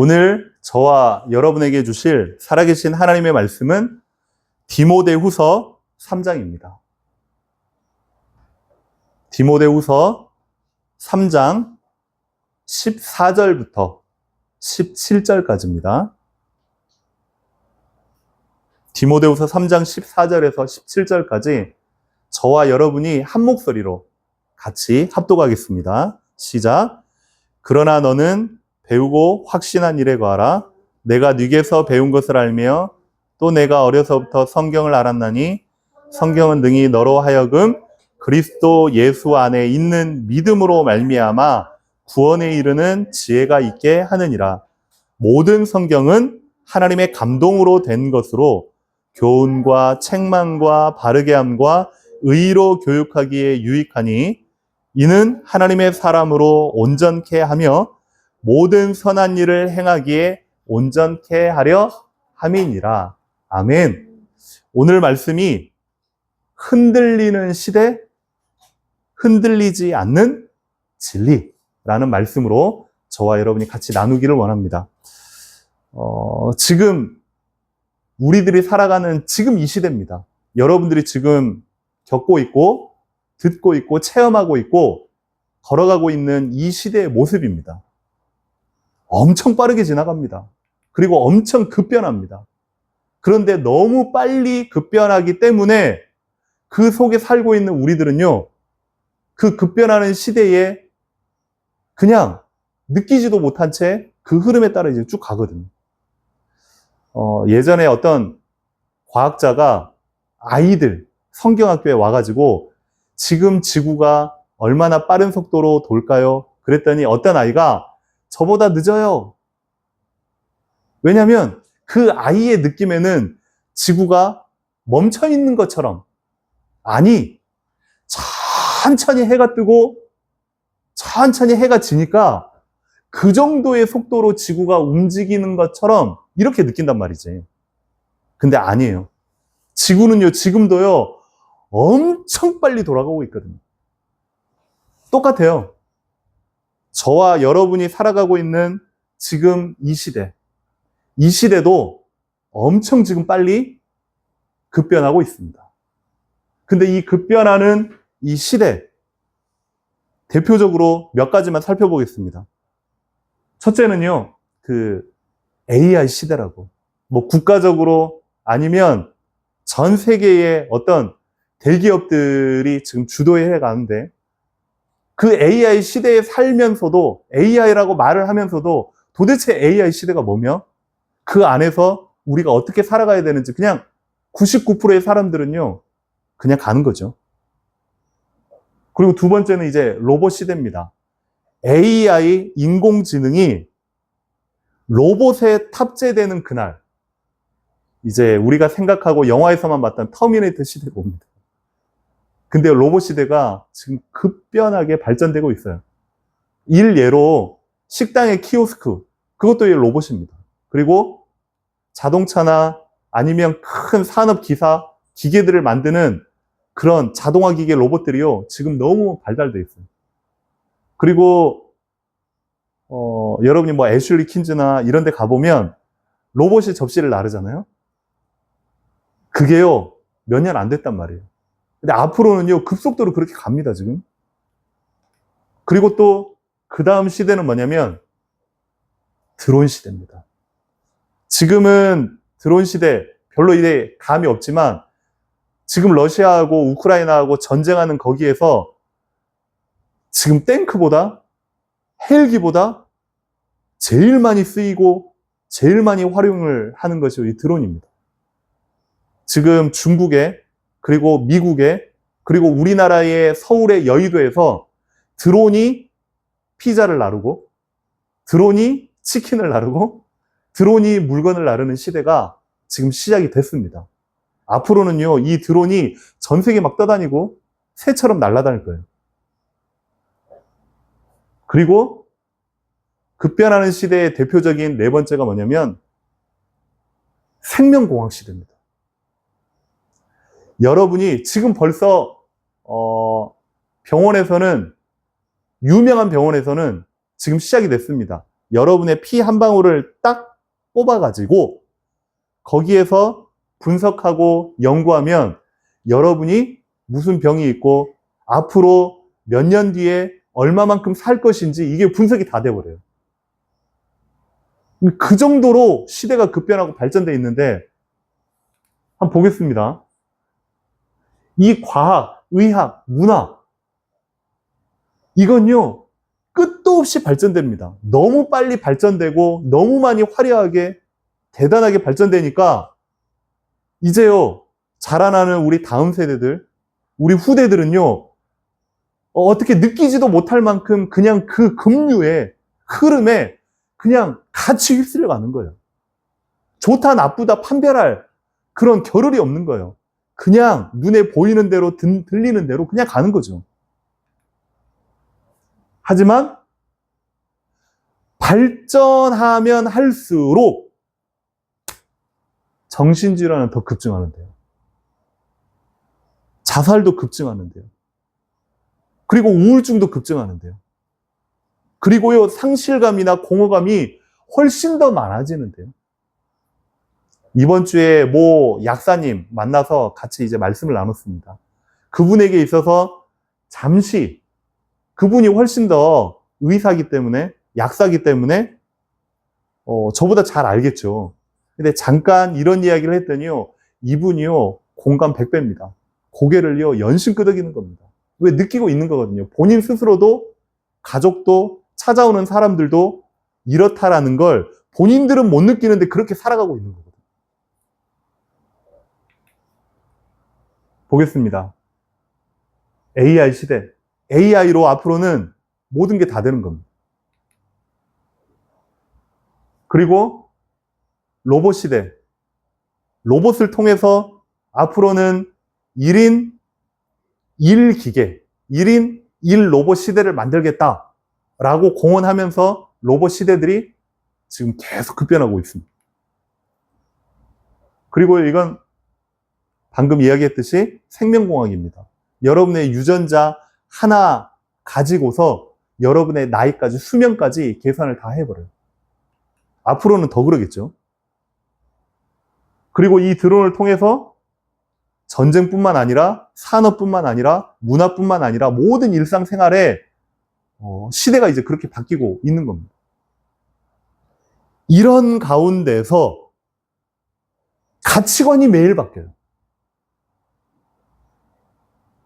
오늘 저와 여러분에게 주실 살아계신 하나님의 말씀은 디모데후서 3장입니다. 디모데후서 3장 14절부터 17절까지입니다. 디모데후서 3장 14절에서 17절까지 저와 여러분이 한 목소리로 같이 합독하겠습니다. 시작. 그러나 너는 배우고 확신한 일에 거하라. 내가 네게서 배운 것을 알며 또 내가 어려서부터 성경을 알았나니 성경은 능히 너로 하여금 그리스도 예수 안에 있는 믿음으로 말미암아 구원에 이르는 지혜가 있게 하느니라. 모든 성경은 하나님의 감동으로 된 것으로 교훈과 책망과 바르게 함과 의로 교육하기에 유익하니 이는 하나님의 사람으로 온전케 하며 모든 선한 일을 행하기에 온전케 하려 함이니라. 아멘. 오늘 말씀이 흔들리는 시대, 흔들리지 않는 진리라는 말씀으로 저와 여러분이 같이 나누기를 원합니다. 지금 우리들이 살아가는 지금 이 시대입니다. 여러분들이 지금 겪고 있고 듣고 있고 체험하고 있고 걸어가고 있는 이 시대의 모습입니다. 엄청 빠르게 지나갑니다. 그리고 엄청 급변합니다. 그런데 너무 빨리 급변하기 때문에 그 속에 살고 있는 우리들은요, 그 급변하는 시대에 그냥 느끼지도 못한 채 그 흐름에 따라 이제 쭉 가거든요. 예전에 어떤 과학자가 아이들 성경학교에 와가지고 지금 지구가 얼마나 빠른 속도로 돌까요? 그랬더니 어떤 아이가 저보다 늦어요. 왜냐하면 그 아이의 느낌에는 지구가 멈춰 있는 것처럼, 아니, 천천히 해가 뜨고 천천히 해가 지니까 그 정도의 속도로 지구가 움직이는 것처럼 이렇게 느낀단 말이지. 근데 아니에요. 지구는요, 지금도요, 엄청 빨리 돌아가고 있거든요. 똑같아요. 저와 여러분이 살아가고 있는 지금 이 시대도 엄청 지금 빨리 급변하고 있습니다. 근데 이 급변하는 이 시대, 대표적으로 몇 가지만 살펴보겠습니다. 첫째는요, AI 시대라고. 뭐 국가적으로 아니면 전 세계의 어떤 대기업들이 지금 주도해 가는데, 그 AI 시대에 살면서도, AI라고 말을 하면서도 도대체 AI 시대가 뭐며 그 안에서 우리가 어떻게 살아가야 되는지 그냥 99%의 사람들은요, 그냥 가는 거죠. 그리고 두 번째는 이제 로봇 시대입니다. AI, 인공지능이 로봇에 탑재되는 그날, 이제 우리가 생각하고 영화에서만 봤던 터미네이터 시대가 옵니다. 근데 로봇 시대가 지금 급변하게 발전되고 있어요. 일예로 식당의 키오스크, 그것도 로봇입니다. 그리고 자동차나 아니면 큰 산업 기사, 기계들을 만드는 그런 자동화 기계 로봇들이요, 지금 너무 발달되어 있어요. 그리고 여러분이 뭐 애슐리 킨즈나 이런 데 가보면 로봇이 접시를 나르잖아요. 그게요, 몇 년 안 됐단 말이에요. 근데 앞으로는요, 급속도로 그렇게 갑니다, 지금. 그리고 또 그 다음 시대는 뭐냐면 드론 시대입니다. 지금은 드론 시대 별로 이제 감이 없지만 지금 러시아하고 우크라이나하고 전쟁하는 거기에서 지금 탱크보다, 헬기보다 제일 많이 쓰이고 제일 많이 활용을 하는 것이 이 드론입니다. 지금 중국에, 그리고 미국에, 그리고 우리나라의 서울의 여의도에서 드론이 피자를 나르고, 드론이 치킨을 나르고, 드론이 물건을 나르는 시대가 지금 시작이 됐습니다. 앞으로는요, 이 드론이 전 세계 막 떠다니고 새처럼 날아다닐 거예요. 그리고 급변하는 시대의 대표적인 네 번째가 뭐냐면 생명공학 시대입니다. 여러분이 지금 벌써 병원에서는, 유명한 병원에서는 지금 시작이 됐습니다. 여러분의 피 한 방울을 딱 뽑아가지고 거기에서 분석하고 연구하면 여러분이 무슨 병이 있고 앞으로 몇 년 뒤에 얼마만큼 살 것인지 이게 분석이 다 돼버려요. 그 정도로 시대가 급변하고 발전되어 있는데 한번 보겠습니다. 이 과학, 의학, 문화 이건요 끝도 없이 발전됩니다. 너무 빨리 발전되고 너무 많이 화려하게 대단하게 발전되니까 이제요 자라나는 우리 다음 세대들 우리 후대들은요 어떻게 느끼지도 못할 만큼 그냥 그 급류의 흐름에 그냥 같이 휩쓸려 가는 거예요. 좋다 나쁘다 판별할 그런 겨를이 없는 거예요. 그냥 눈에 보이는 대로 들리는 대로 그냥 가는 거죠. 하지만 발전하면 할수록 정신질환은 더 급증하는데요. 자살도 급증하는데요. 그리고 우울증도 급증하는데요. 그리고요, 상실감이나 공허감이 훨씬 더 많아지는데요. 이번 주에 모 약사님 만나서 같이 이제 말씀을 나눴습니다. 그분에게 있어서 잠시 그분이 훨씬 더 의사기 때문에, 약사기 때문에, 저보다 잘 알겠죠. 근데 잠깐 이런 이야기를 했더니요, 이분이요, 공감 100배입니다. 고개를요, 연신 끄덕이는 겁니다. 왜 느끼고 있는 거거든요. 본인 스스로도, 가족도, 찾아오는 사람들도 이렇다라는 걸 본인들은 못 느끼는데 그렇게 살아가고 있는 거거든요. 보겠습니다. AI 시대. AI로 앞으로는 모든 게 다 되는 겁니다. 그리고 로봇 시대. 로봇을 통해서 앞으로는 1인 1기계, 1인 1로봇 시대를 만들겠다라고 공언하면서 로봇 시대들이 지금 계속 급변하고 있습니다. 그리고 이건 방금 이야기했듯이 생명공학입니다. 여러분의 유전자 하나 가지고서 여러분의 나이까지, 수명까지 계산을 다 해버려요. 앞으로는 더 그러겠죠. 그리고 이 드론을 통해서 전쟁뿐만 아니라 산업뿐만 아니라 문화뿐만 아니라 모든 일상생활에 시대가 이제 그렇게 바뀌고 있는 겁니다. 이런 가운데서 가치관이 매일 바뀌어요.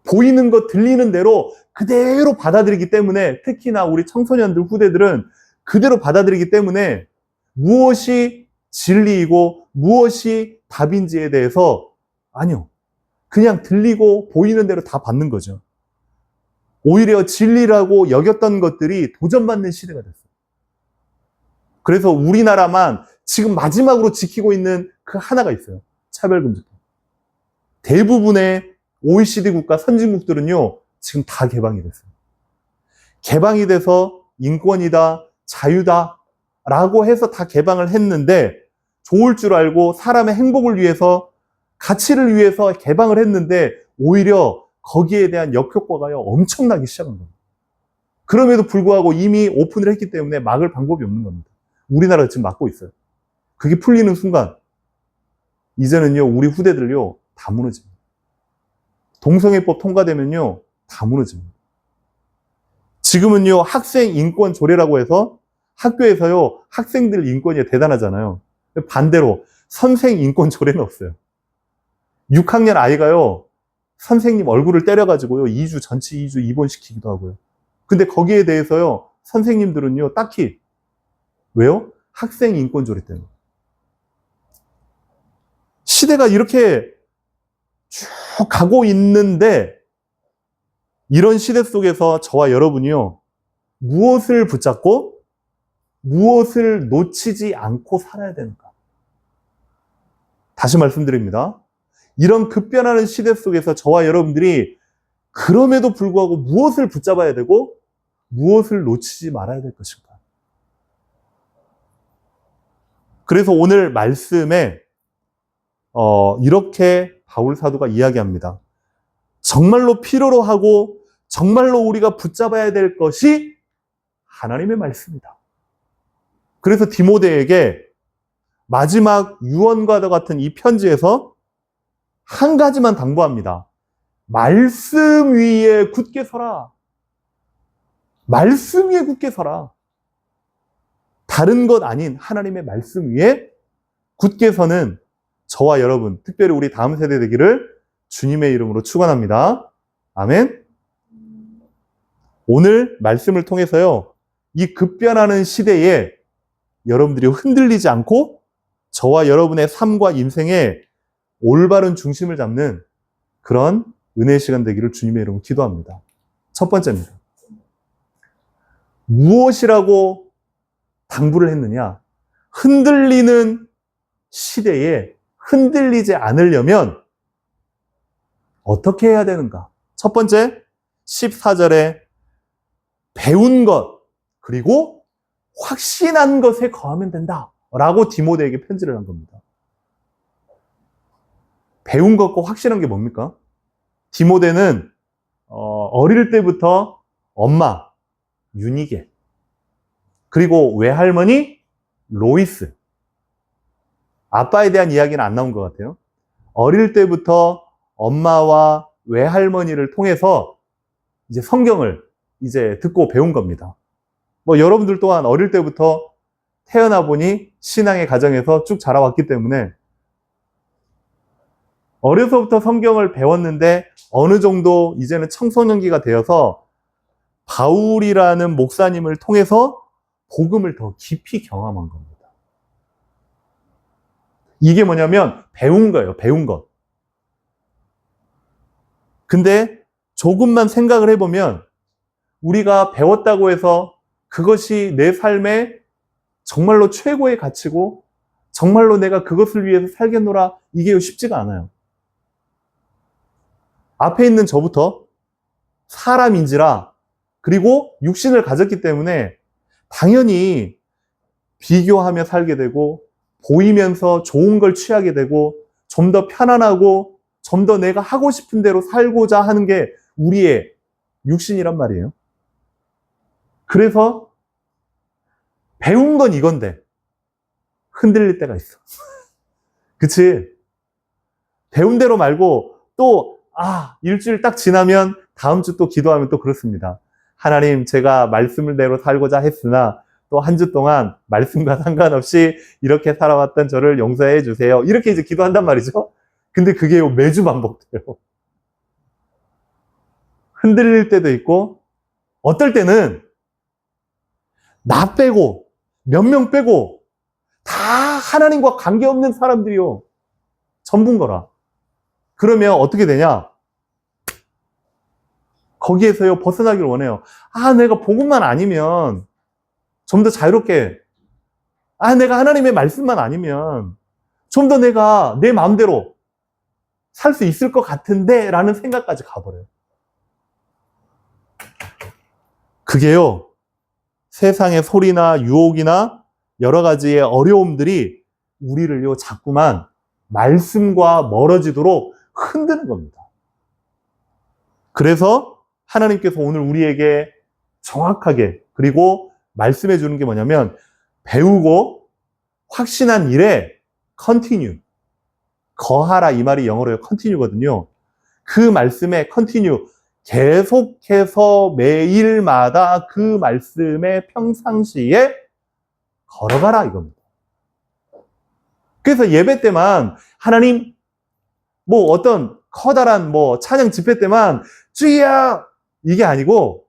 보이는 것, 들리는 대로 그대로 받아들이기 때문에 특히나 우리 청소년들, 후대들은 그대로 받아들이기 때문에 무엇이 진리이고 무엇이 답인지에 대해서 아니요. 그냥 들리고 보이는 대로 다 받는 거죠. 오히려 진리라고 여겼던 것들이 도전받는 시대가 됐어요. 그래서 우리나라만 지금 마지막으로 지키고 있는 그 하나가 있어요. 차별금지법. 대부분의 OECD 국가, 선진국들은요, 지금 다 개방이 됐어요. 개방이 돼서 인권이다, 자유다, 라고 해서 다 개방을 했는데, 좋을 줄 알고 사람의 행복을 위해서, 가치를 위해서 개방을 했는데, 오히려 거기에 대한 역효과가요, 엄청나기 시작한 겁니다. 그럼에도 불구하고 이미 오픈을 했기 때문에 막을 방법이 없는 겁니다. 우리나라가 지금 막고 있어요. 그게 풀리는 순간, 이제는요, 우리 후대들요, 다 무너집니다. 동성애법 통과되면요, 다 무너집니다. 지금은요, 학생 인권 조례라고 해서 학교에서요, 학생들 인권이 대단하잖아요. 반대로 선생 인권 조례는 없어요. 6학년 아이가요, 선생님 얼굴을 때려가지고요, 전치 2주 입원시키기도 하고요. 근데 거기에 대해서요, 선생님들은요, 딱히, 왜요? 학생 인권 조례 때문에. 시대가 이렇게 쭉 가고 있는데 이런 시대 속에서 저와 여러분이요 무엇을 붙잡고 무엇을 놓치지 않고 살아야 되는가? 다시 말씀드립니다. 이런 급변하는 시대 속에서 저와 여러분들이 그럼에도 불구하고 무엇을 붙잡아야 되고 무엇을 놓치지 말아야 될 것인가? 그래서 오늘 말씀에 이렇게 바울 사도가 이야기합니다. 정말로 필요로 하고 정말로 우리가 붙잡아야 될 것이 하나님의 말씀이다. 그래서 디모데에게 마지막 유언과도 같은 이 편지에서 한 가지만 당부합니다. 말씀 위에 굳게 서라. 말씀 위에 굳게 서라. 다른 것 아닌 하나님의 말씀 위에 굳게 서는 저와 여러분, 특별히 우리 다음 세대 되기를 주님의 이름으로 축원합니다. 아멘. 오늘 말씀을 통해서요, 이 급변하는 시대에 여러분들이 흔들리지 않고 저와 여러분의 삶과 인생에 올바른 중심을 잡는 그런 은혜의 시간 되기를 주님의 이름으로 기도합니다. 첫 번째입니다. 무엇이라고 당부를 했느냐? 흔들리는 시대에 흔들리지 않으려면 어떻게 해야 되는가? 첫 번째, 14절에 배운 것, 그리고 확신한 것에 거하면 된다. 라고 디모데에게 편지를 한 겁니다. 배운 것과 확신한 게 뭡니까? 디모데는 어릴 때부터 엄마, 유니게, 그리고 외할머니, 로이스. 아빠에 대한 이야기는 안 나온 것 같아요. 어릴 때부터 엄마와 외할머니를 통해서 이제 성경을 이제 듣고 배운 겁니다. 뭐 여러분들 또한 어릴 때부터 태어나 보니 신앙의 가정에서 쭉 자라왔기 때문에 어려서부터 성경을 배웠는데 어느 정도 이제는 청소년기가 되어서 바울이라는 목사님을 통해서 복음을 더 깊이 경험한 겁니다. 이게 뭐냐면 배운 거예요. 배운 것. 근데 조금만 생각을 해보면 우리가 배웠다고 해서 그것이 내 삶의 정말로 최고의 가치고 정말로 내가 그것을 위해서 살겠노라, 이게 쉽지가 않아요. 앞에 있는 저부터 사람인지라, 그리고 육신을 가졌기 때문에 당연히 비교하며 살게 되고 보이면서 좋은 걸 취하게 되고 좀 더 편안하고 좀 더 내가 하고 싶은 대로 살고자 하는 게 우리의 육신이란 말이에요. 그래서 배운 건 이건데 흔들릴 때가 있어. 그치? 배운 대로 말고 또 일주일 딱 지나면 다음 주 또 기도하면 또 그렇습니다. 하나님, 제가 말씀을 대로 살고자 했으나 또 한 주 동안 말씀과 상관없이 이렇게 살아왔던 저를 용서해 주세요. 이렇게 이제 기도한단 말이죠. 근데 그게 매주 반복돼요. 흔들릴 때도 있고, 어떨 때는 나 빼고 몇 명 빼고 다 하나님과 관계없는 사람들이요, 전부인 거라. 그러면 어떻게 되냐? 거기에서요 벗어나기를 원해요. 내가 복음만 아니면 좀 더 자유롭게, 내가 하나님의 말씀만 아니면 좀 더 내가 내 마음대로 살 수 있을 것 같은데 라는 생각까지 가버려요. 그게요, 세상의 소리나 유혹이나 여러 가지의 어려움들이 우리를요 자꾸만 말씀과 멀어지도록 흔드는 겁니다. 그래서 하나님께서 오늘 우리에게 정확하게 그리고 말씀해 주는 게 뭐냐면, 배우고 확신한 일에 continue, 거하라, 이 말이 영어로요 continue거든요. 그 말씀에 continue, 계속해서 매일마다 그 말씀에 평상시에 걸어가라, 이겁니다. 그래서 예배 때만 하나님, 어떤 커다란 찬양 집회 때만 주여, 이게 아니고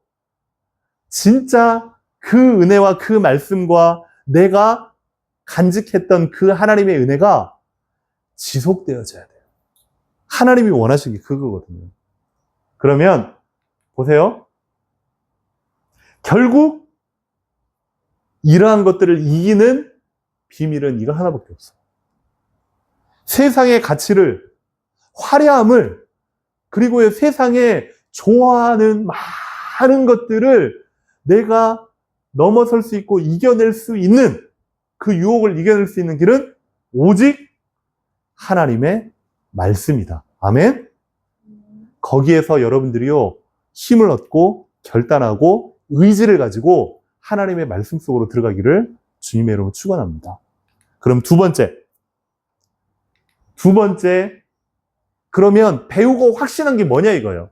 진짜 그 은혜와 그 말씀과 내가 간직했던 그 하나님의 은혜가 지속되어져야 돼요. 하나님이 원하시는 게 그거거든요. 그러면 보세요. 결국 이러한 것들을 이기는 비밀은 이거 하나밖에 없어요. 세상의 가치를, 화려함을, 그리고 세상에 좋아하는 많은 것들을 내가 넘어설 수 있고 이겨낼 수 있는, 그 유혹을 이겨낼 수 있는 길은 오직 하나님의 말씀이다. 아멘? 거기에서 여러분들이요 힘을 얻고 결단하고 의지를 가지고 하나님의 말씀 속으로 들어가기를 주님의 이름으로 축원합니다. 그럼 두 번째, 그러면 배우고 확신한 게 뭐냐 이거예요.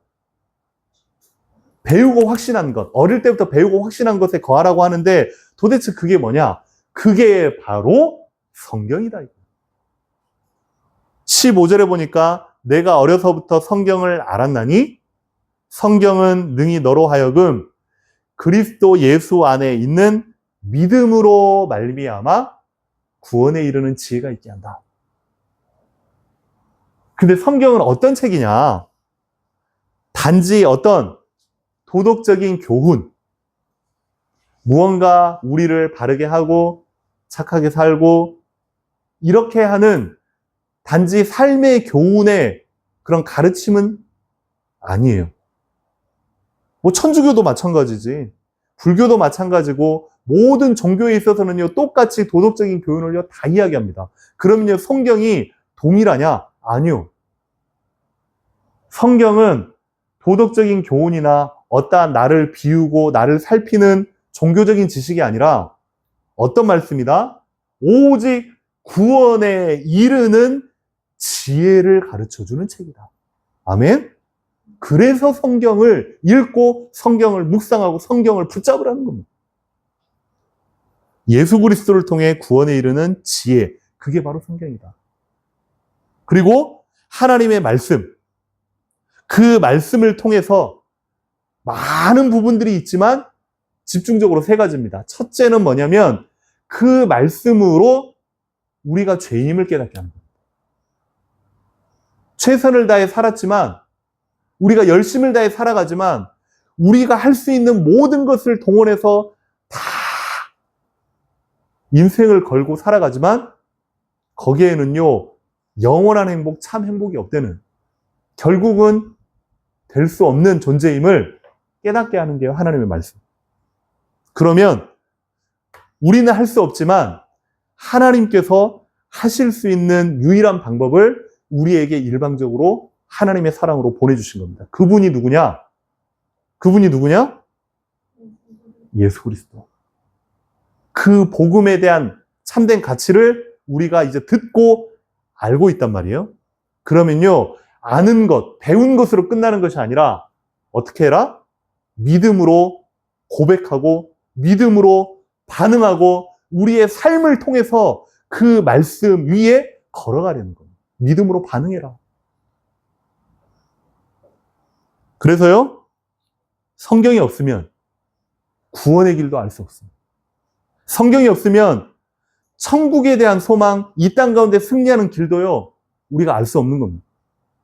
배우고 확신한 것, 어릴 때부터 배우고 확신한 것에 거하라고 하는데 도대체 그게 뭐냐? 그게 바로 성경이다. 15절에 보니까 내가 어려서부터 성경을 알았나니 성경은 능히 너로 하여금 그리스도 예수 안에 있는 믿음으로 말미암아 구원에 이르는 지혜가 있게 한다. 근데 성경은 어떤 책이냐? 단지 어떤 도덕적인 교훈, 무언가 우리를 바르게 하고 착하게 살고 이렇게 하는 단지 삶의 교훈의 그런 가르침은 아니에요. 뭐 천주교도 마찬가지지, 불교도 마찬가지고 모든 종교에 있어서는요 똑같이 도덕적인 교훈을요 다 이야기합니다. 그러면요 성경이 동일하냐? 아니요. 성경은 도덕적인 교훈이나 어떠한 나를 비우고 나를 살피는 종교적인 지식이 아니라 어떤 말씀이다? 오직 구원에 이르는 지혜를 가르쳐주는 책이다. 아멘? 그래서 성경을 읽고 성경을 묵상하고 성경을 붙잡으라는 겁니다. 예수 그리스도를 통해 구원에 이르는 지혜, 그게 바로 성경이다. 그리고 하나님의 말씀, 그 말씀을 통해서 많은 부분들이 있지만 집중적으로 세 가지입니다. 첫째는 뭐냐면 그 말씀으로 우리가 죄인임을 깨닫게 하는 겁니다. 최선을 다해 살았지만, 우리가 열심을 다해 살아가지만 우리가 할 수 있는 모든 것을 동원해서 다 인생을 걸고 살아가지만 거기에는요 영원한 행복, 참 행복이 없다는, 결국은 될 수 없는 존재임을 깨닫게 하는 게 하나님의 말씀. 그러면 우리는 할 수 없지만 하나님께서 하실 수 있는 유일한 방법을 우리에게 일방적으로 하나님의 사랑으로 보내주신 겁니다. 그분이 누구냐? 예수 그리스도. 그 복음에 대한 참된 가치를 우리가 이제 듣고 알고 있단 말이에요. 그러면요, 아는 것, 배운 것으로 끝나는 것이 아니라 어떻게 해라? 믿음으로 고백하고 믿음으로 반응하고 우리의 삶을 통해서 그 말씀 위에 걸어가려는 겁니다. 믿음으로 반응해라. 그래서요, 성경이 없으면 구원의 길도 알 수 없습니다. 성경이 없으면 천국에 대한 소망, 이 땅 가운데 승리하는 길도요, 우리가 알 수 없는 겁니다.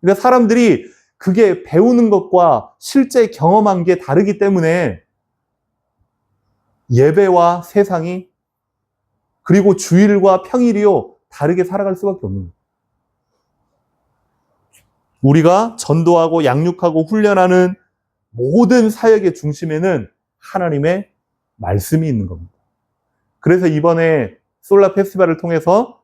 그러니까 사람들이 그게 배우는 것과 실제 경험한 게 다르기 때문에 예배와 세상이, 그리고 주일과 평일이요, 다르게 살아갈 수밖에 없는 거예요. 우리가 전도하고 양육하고 훈련하는 모든 사역의 중심에는 하나님의 말씀이 있는 겁니다. 그래서 이번에 솔라 페스티벌을 통해서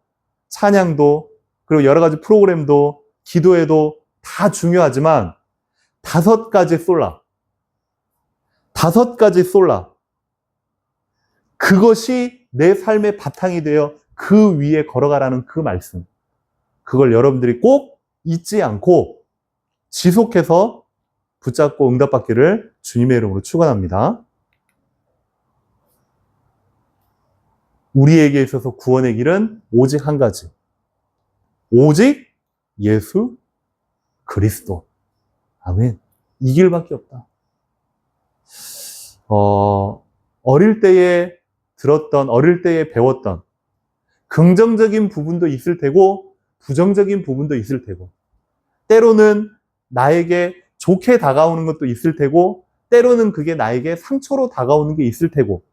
찬양도, 그리고 여러 가지 프로그램도, 기도회도 다 중요하지만 5가지 솔라, 그것이 내 삶의 바탕이 되어 그 위에 걸어가라는 그 말씀, 그걸 여러분들이 꼭 잊지 않고 지속해서 붙잡고 응답받기를 주님의 이름으로 축원합니다. 우리에게 있어서 구원의 길은 오직 한 가지, 오직 예수 그리스도. 아멘. 이 길밖에 없다. 어릴 때에 들었던, 어릴 때에 배웠던 긍정적인 부분도 있을 테고 부정적인 부분도 있을 테고, 때로는 나에게 좋게 다가오는 것도 있을 테고 때로는 그게 나에게 상처로 다가오는 게 있을 테고,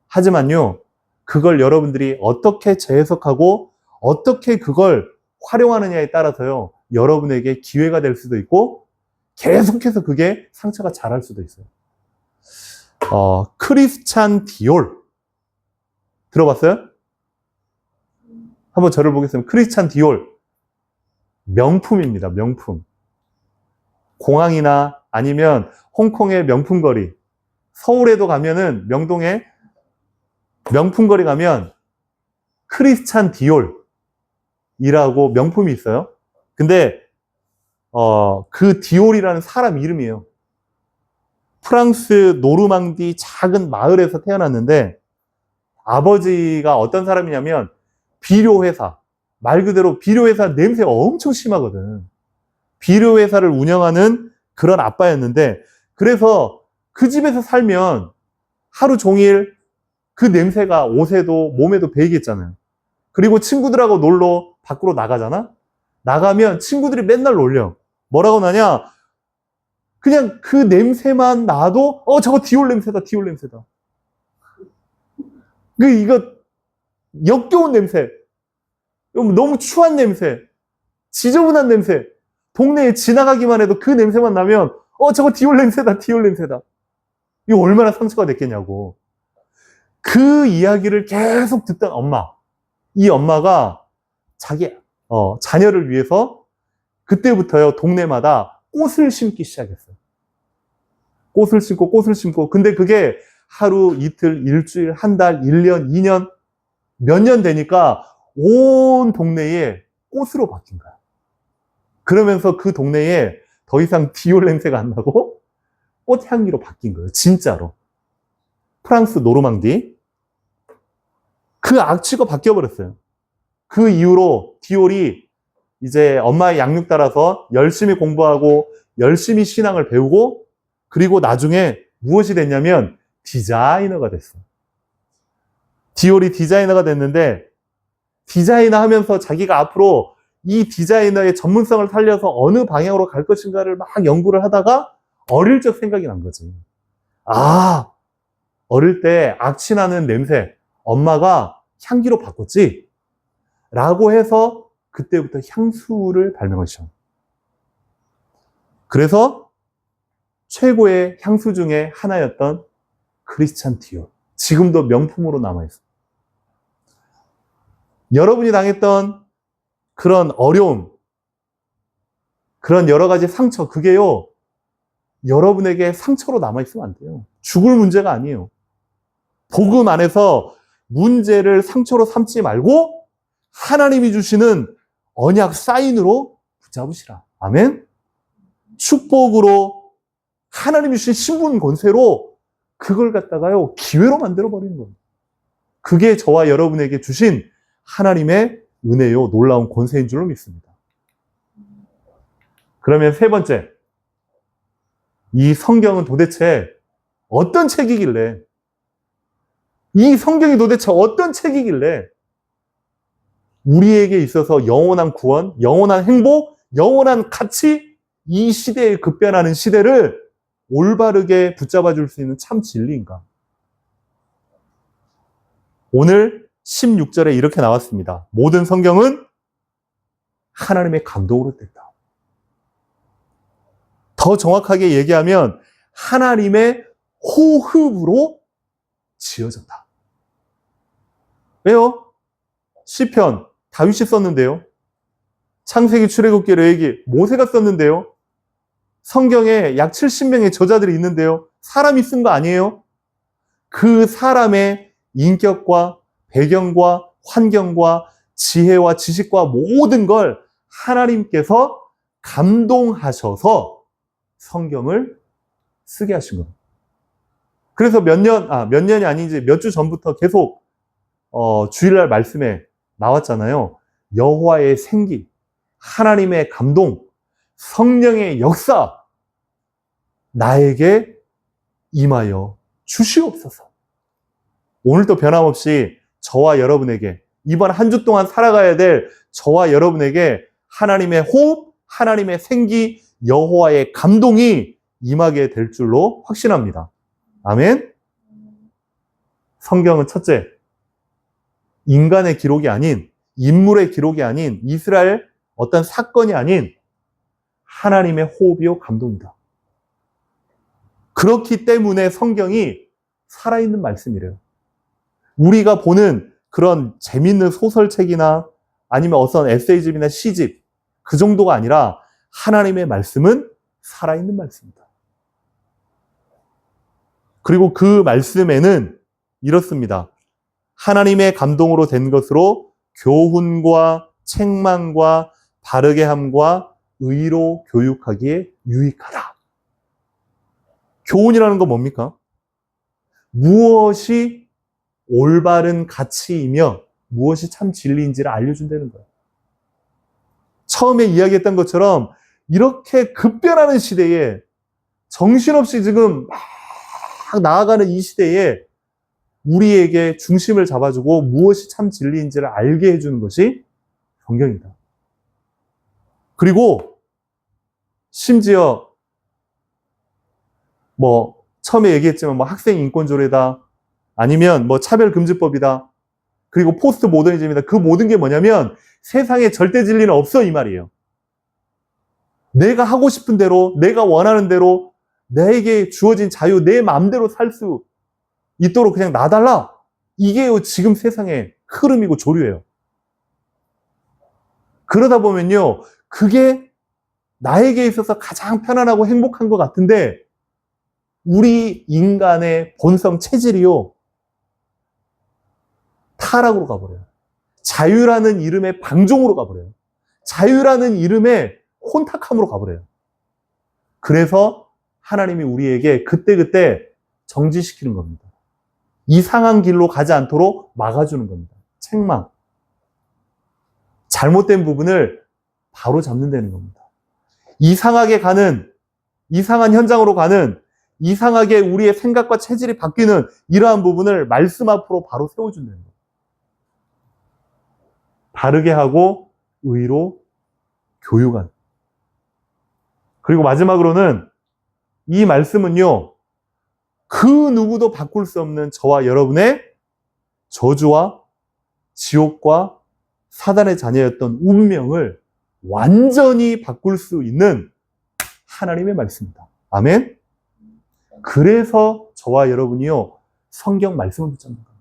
하지만요, 그걸 여러분들이 어떻게 재해석하고 어떻게 그걸 활용하느냐에 따라서요, 여러분에게 기회가 될 수도 있고 계속해서 그게 상처가 자랄 수도 있어요. 크리스찬 디올 들어봤어요? 한번 저를 보겠습니다. 크리스찬 디올, 명품입니다. 명품. 공항이나 아니면 홍콩의 명품거리, 서울에도 가면은 명동에 명품거리 가면 크리스찬 디올이라고 명품이 있어요. 근데 그 디올이라는 사람 이름이에요. 프랑스 노르망디 작은 마을에서 태어났는데 아버지가 어떤 사람이냐면 비료회사, 말 그대로 비료회사 냄새가 엄청 심하거든. 비료회사를 운영하는 그런 아빠였는데, 그래서 그 집에서 살면 하루 종일 그 냄새가 옷에도 몸에도 배이겠잖아요. 그리고 친구들하고 놀러 밖으로 나가잖아? 나가면 친구들이 맨날 놀려. 뭐라고 나냐? 그냥 그 냄새만 나도 저거 디올 냄새다, 디올 냄새다. 이거 역겨운 냄새, 너무 추한 냄새, 지저분한 냄새, 동네에 지나가기만 해도 그 냄새만 나면 저거 디올 냄새다, 디올 냄새다. 이거 얼마나 상처가 됐겠냐고. 그 이야기를 계속 듣던 이 엄마가 자기 자녀를 위해서 그때부터요, 동네마다 꽃을 심기 시작했어요. 꽃을 심고. 근데 그게 하루, 이틀, 일주일, 한 달, 1년, 2년, 몇 년 되니까 온 동네에 꽃으로 바뀐 거야. 그러면서 그 동네에 더 이상 디올 냄새가 안 나고 꽃향기로 바뀐 거예요. 진짜로. 프랑스 노르망디. 그 악취가 바뀌어버렸어요. 그 이후로 디올이 이제 엄마의 양육 따라서 열심히 공부하고 열심히 신앙을 배우고, 그리고 나중에 무엇이 됐냐면 디자이너가 됐어요. 디올이 디자이너가 됐는데, 디자이너 하면서 자기가 앞으로 이 디자이너의 전문성을 살려서 어느 방향으로 갈 것인가를 막 연구를 하다가 어릴 적 생각이 난 거지. 어릴 때 악취나는 냄새 엄마가 향기로 바꿨지? 라고 해서 그때부터 향수를 발명하셨죠. 그래서 최고의 향수 중에 하나였던 크리스찬 디올. 지금도 명품으로 남아있어요. 여러분이 당했던 그런 어려움, 그런 여러 가지 상처, 그게요, 여러분에게 상처로 남아있으면 안 돼요. 죽을 문제가 아니에요. 복음 안에서 문제를 상처로 삼지 말고 하나님이 주시는 언약 사인으로 붙잡으시라. 아멘? 축복으로 하나님이 주신 신분 권세로 그걸 갖다가요, 기회로 만들어버리는 겁니다. 그게 저와 여러분에게 주신 하나님의 은혜요, 놀라운 권세인 줄로 믿습니다. 그러면 세 번째, 이 성경은 도대체 어떤 책이길래, 이 성경이 도대체 어떤 책이길래 우리에게 있어서 영원한 구원, 영원한 행복, 영원한 가치, 이 시대에 급변하는 시대를 올바르게 붙잡아 줄 수 있는 참 진리인가? 오늘 16절에 이렇게 나왔습니다. 모든 성경은 하나님의 감동으로 됐다. 더 정확하게 얘기하면 하나님의 호흡으로 지어졌다. 왜요? 시편 다윗이 썼는데요. 창세기, 출애굽기, 레위기 모세가 썼는데요. 성경에 약 70명의 저자들이 있는데요. 사람이 쓴 거 아니에요? 그 사람의 인격과 배경과 환경과 지혜와 지식과 모든 걸 하나님께서 감동하셔서 성경을 쓰게 하신 겁니다. 그래서 몇 년이 아니지 몇 주 전부터 계속 주일날 말씀에 나왔잖아요. 여호와의 생기, 하나님의 감동, 성령의 역사 나에게 임하여 주시옵소서. 오늘도 변함없이 저와 여러분에게, 이번 한 주 동안 살아가야 될 저와 여러분에게 하나님의 호흡, 하나님의 생기, 여호와의 감동이 임하게 될 줄로 확신합니다. 아멘. 성경은 첫째, 인간의 기록이 아닌, 인물의 기록이 아닌, 이스라엘 어떤 사건이 아닌 하나님의 호흡이요 감동이다. 그렇기 때문에 성경이 살아있는 말씀이래요. 우리가 보는 그런 재밌는 소설책이나 아니면 어떤 에세이집이나 시집, 그 정도가 아니라 하나님의 말씀은 살아있는 말씀이다. 그리고 그 말씀에는 이렇습니다. 하나님의 감동으로 된 것으로 교훈과 책망과 바르게 함과 의로 교육하기에 유익하다. 교훈이라는 건 뭡니까? 무엇이 올바른 가치이며 무엇이 참 진리인지를 알려준다는 거예요. 처음에 이야기했던 것처럼 이렇게 급변하는 시대에 정신없이 지금 막 나아가는 이 시대에 우리에게 중심을 잡아주고 무엇이 참 진리인지를 알게 해주는 것이 성경이다. 그리고 심지어 처음에 얘기했지만 학생 인권조례다, 아니면 차별금지법이다, 그리고 포스트 모더니즘이다. 그 모든 게 뭐냐면 세상에 절대 진리는 없어, 이 말이에요. 내가 하고 싶은 대로, 내가 원하는 대로, 나에게 주어진 자유, 내 마음대로 살 수 있도록 그냥 놔달라. 이게 지금 세상의 흐름이고 조류예요. 그러다 보면요, 그게 나에게 있어서 가장 편안하고 행복한 것 같은데 우리 인간의 본성 체질이요, 타락으로 가버려요. 자유라는 이름의 방종으로 가버려요. 자유라는 이름의 혼탁함으로 가버려요. 그래서 하나님이 우리에게 그때그때 정지시키는 겁니다. 이상한 길로 가지 않도록 막아주는 겁니다. 책망. 잘못된 부분을 바로 잡는다는 겁니다. 이상하게 가는, 이상한 현장으로 가는, 이상하게 우리의 생각과 체질이 바뀌는 이러한 부분을 말씀 앞으로 바로 세워준다는 거예요. 바르게 하고 의로 교육한. 그리고 마지막으로는 이 말씀은요, 그 누구도 바꿀 수 없는 저와 여러분의 저주와 지옥과 사단의 자녀였던 운명을 완전히 바꿀 수 있는 하나님의 말씀입니다. 아멘? 그래서 저와 여러분이요, 성경 말씀을 붙잡는 거예요.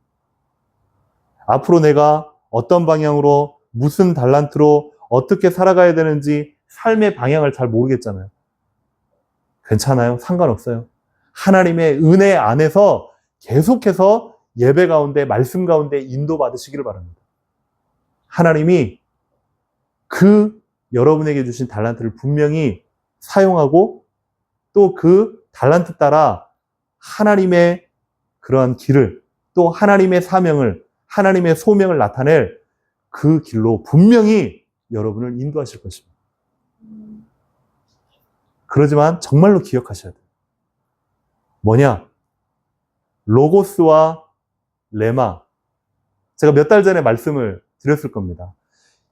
앞으로 내가 어떤 방향으로, 무슨 달란트로 어떻게 살아가야 되는지 삶의 방향을 잘 모르겠잖아요. 괜찮아요. 상관없어요. 하나님의 은혜 안에서 계속해서 예배 가운데, 말씀 가운데 인도받으시기를 바랍니다. 하나님이 그 여러분에게 주신 달란트를 분명히 사용하고 또 그 달란트 따라 하나님의 그러한 길을, 또 하나님의 사명을, 하나님의 소명을 나타낼 그 길로 분명히 여러분을 인도하실 것입니다. 그러지만 정말로 기억하셔야 돼요. 뭐냐? 로고스와 레마. 제가 몇 달 전에 말씀을 드렸을 겁니다.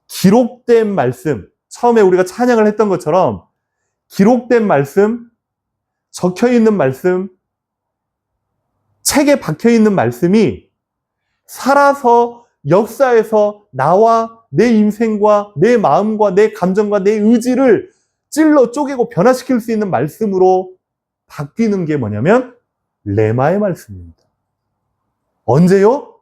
기록된 말씀, 처음에 우리가 찬양을 했던 것처럼 기록된 말씀, 적혀있는 말씀, 책에 박혀있는 말씀이 살아서 역사에서 나와 내 인생과 내 마음과 내 감정과 내 의지를 찔러 쪼개고 변화시킬 수 있는 말씀으로 바뀌는 게 뭐냐면 레마의 말씀입니다. 언제요?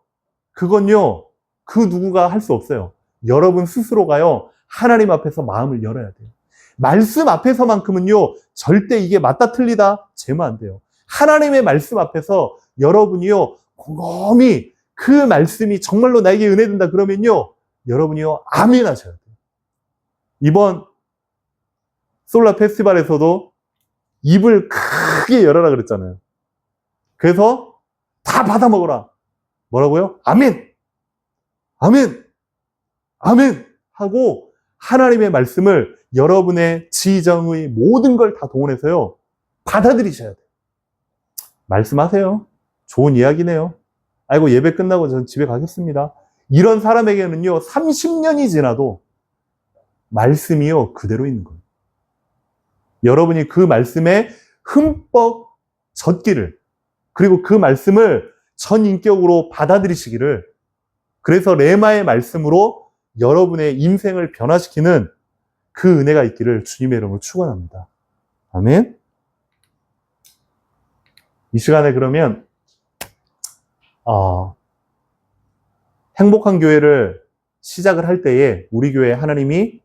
그건요, 그 누구가 할 수 없어요. 여러분 스스로가요, 하나님 앞에서 마음을 열어야 돼요. 말씀 앞에서만큼은요, 절대 이게 맞다 틀리다 재면 안 돼요. 하나님의 말씀 앞에서 여러분이요, 곰곰이 그 말씀이 정말로 나에게 은혜된다 그러면요, 여러분이요, 아멘 하셔야 돼요. 이번 솔라 페스티벌에서도 입을 크게 열어라 그랬잖아요. 그래서 다 받아 먹어라. 뭐라고요? 아멘! 아멘! 아멘! 하고 하나님의 말씀을 여러분의 지정의 모든 걸 다 동원해서요, 받아들이셔야 돼요. 말씀하세요. 좋은 이야기네요. 아이고, 예배 끝나고 전 집에 가겠습니다. 이런 사람에게는요, 30년이 지나도 말씀이요, 그대로 있는 거예요. 여러분이 그 말씀에 흠뻑 젖기를, 그리고 그 말씀을 전인격으로 받아들이시기를, 그래서 레마의 말씀으로 여러분의 인생을 변화시키는 그 은혜가 있기를 주님의 이름으로 축원합니다. 아멘. 이 시간에 그러면 행복한 교회를 시작을 할 때에 우리 교회에 하나님이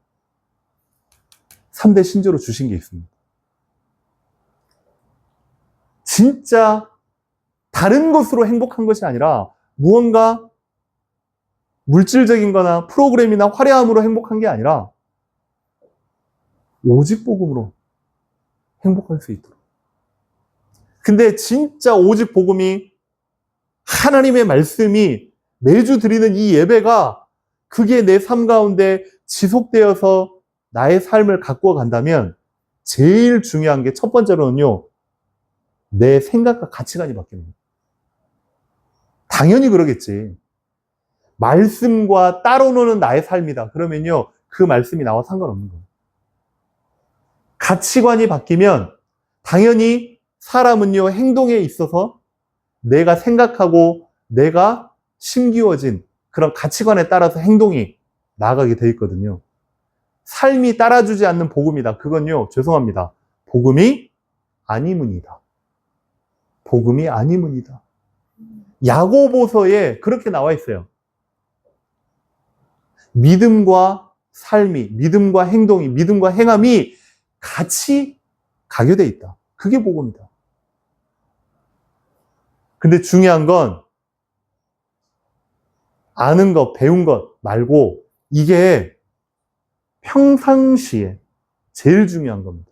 3대 신조로 주신 게 있습니다. 진짜 다른 것으로 행복한 것이 아니라 무언가 물질적인 거나 프로그램이나 화려함으로 행복한 게 아니라 오직 복음으로 행복할 수 있도록. 근데 진짜 오직 복음이, 하나님의 말씀이, 매주 드리는 이 예배가 그게 내 삶 가운데 지속되어서 나의 삶을 가꾸어 간다면 제일 중요한 게 첫 번째로는요, 내 생각과 가치관이 바뀌는 거예요. 당연히 그러겠지. 말씀과 따로 노는 나의 삶이다. 그러면요, 그 말씀이 나와 상관없는 거예요. 가치관이 바뀌면 당연히 사람은요, 행동에 있어서 내가 생각하고 내가 심기워진 그런 가치관에 따라서 행동이 나아가게 돼 있거든요. 삶이 따라주지 않는 복음이다. 그건요, 죄송합니다. 복음이 아니문이다. 복음이 아니문이다. 야고보서에 그렇게 나와 있어요. 믿음과 삶이, 믿음과 행동이, 믿음과 행함이 같이 가교돼 있다. 그게 복음이다. 근데 중요한 건 아는 것, 배운 것 말고 이게 평상시에 제일 중요한 겁니다.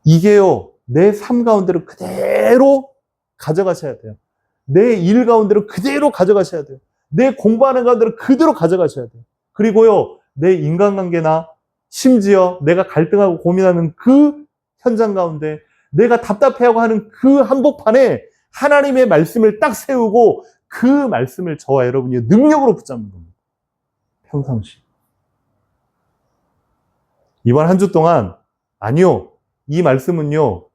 이게요, 내 삶 가운데로 그대로 가져가셔야 돼요. 내 일 가운데로 그대로 가져가셔야 돼요. 내 공부하는 가운데로 그대로 가져가셔야 돼요. 그리고요, 내 인간관계나 심지어 내가 갈등하고 고민하는 그 현장 가운데 내가 답답해하고 하는 그 한복판에 하나님의 말씀을 딱 세우고 그 말씀을 저와 여러분이 능력으로 붙잡는 겁니다. 평상시. 이번 한 주 동안, 아니요, 이 말씀은요,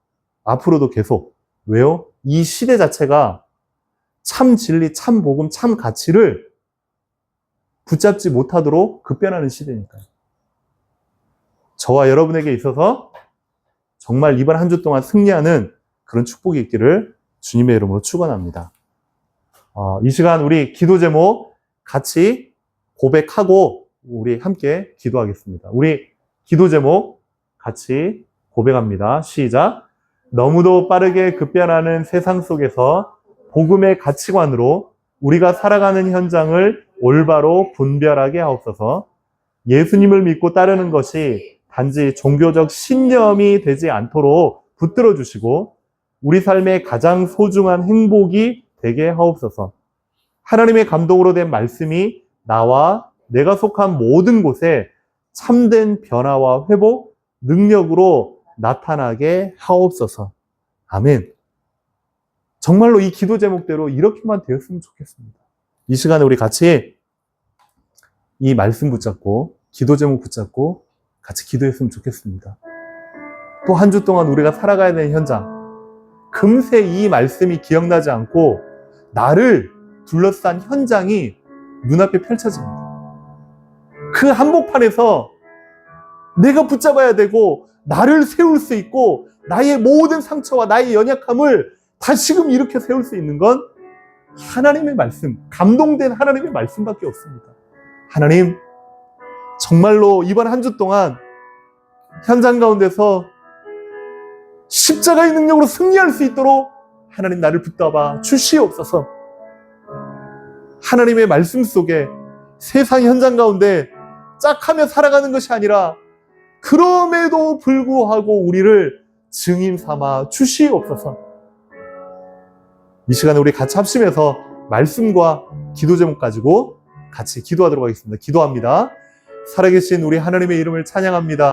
앞으로도 계속. 왜요? 이 시대 자체가 참 진리, 참 복음, 참 가치를 붙잡지 못하도록 급변하는 시대니까요. 저와 여러분에게 있어서 정말 이번 한 주 동안 승리하는 그런 축복이 있기를 주님의 이름으로 축원합니다. 이 시간 우리 기도 제목 같이 고백하고 우리 함께 기도하겠습니다. 우리 기도 제목 같이 고백합니다. 시작. 너무도 빠르게 급변하는 세상 속에서 복음의 가치관으로 우리가 살아가는 현장을 올바로 분별하게 하옵소서. 예수님을 믿고 따르는 것이 단지 종교적 신념이 되지 않도록 붙들어 주시고 우리 삶의 가장 소중한 행복이 되게 하옵소서. 하나님의 감동으로 된 말씀이 나와 내가 속한 모든 곳에 참된 변화와 회복, 능력으로 나타나게 하옵소서. 아멘. 정말로 이 기도 제목대로 이렇게만 되었으면 좋겠습니다. 이 시간에 우리 같이 이 말씀 붙잡고 기도 제목 붙잡고 같이 기도했으면 좋겠습니다. 또 한 주 동안 우리가 살아가야 되는 현장, 금세 이 말씀이 기억나지 않고 나를 둘러싼 현장이 눈앞에 펼쳐집니다. 그 한복판에서 내가 붙잡아야 되고 나를 세울 수 있고 나의 모든 상처와 나의 연약함을 다시금 일으켜 세울 수 있는 건 하나님의 말씀, 감동된 하나님의 말씀밖에 없습니다. 하나님, 정말로 이번 한 주 동안 현장 가운데서 십자가의 능력으로 승리할 수 있도록 하나님 나를 붙잡아 주시옵소서. 하나님의 말씀 속에 세상 현장 가운데 짝하며 살아가는 것이 아니라 그럼에도 불구하고 우리를 증인 삼아 주시옵소서. 이 시간에 우리 같이 합심해서 말씀과 기도 제목 가지고 같이 기도하도록 하겠습니다. 기도합니다. 살아계신 우리 하나님의 이름을 찬양합니다.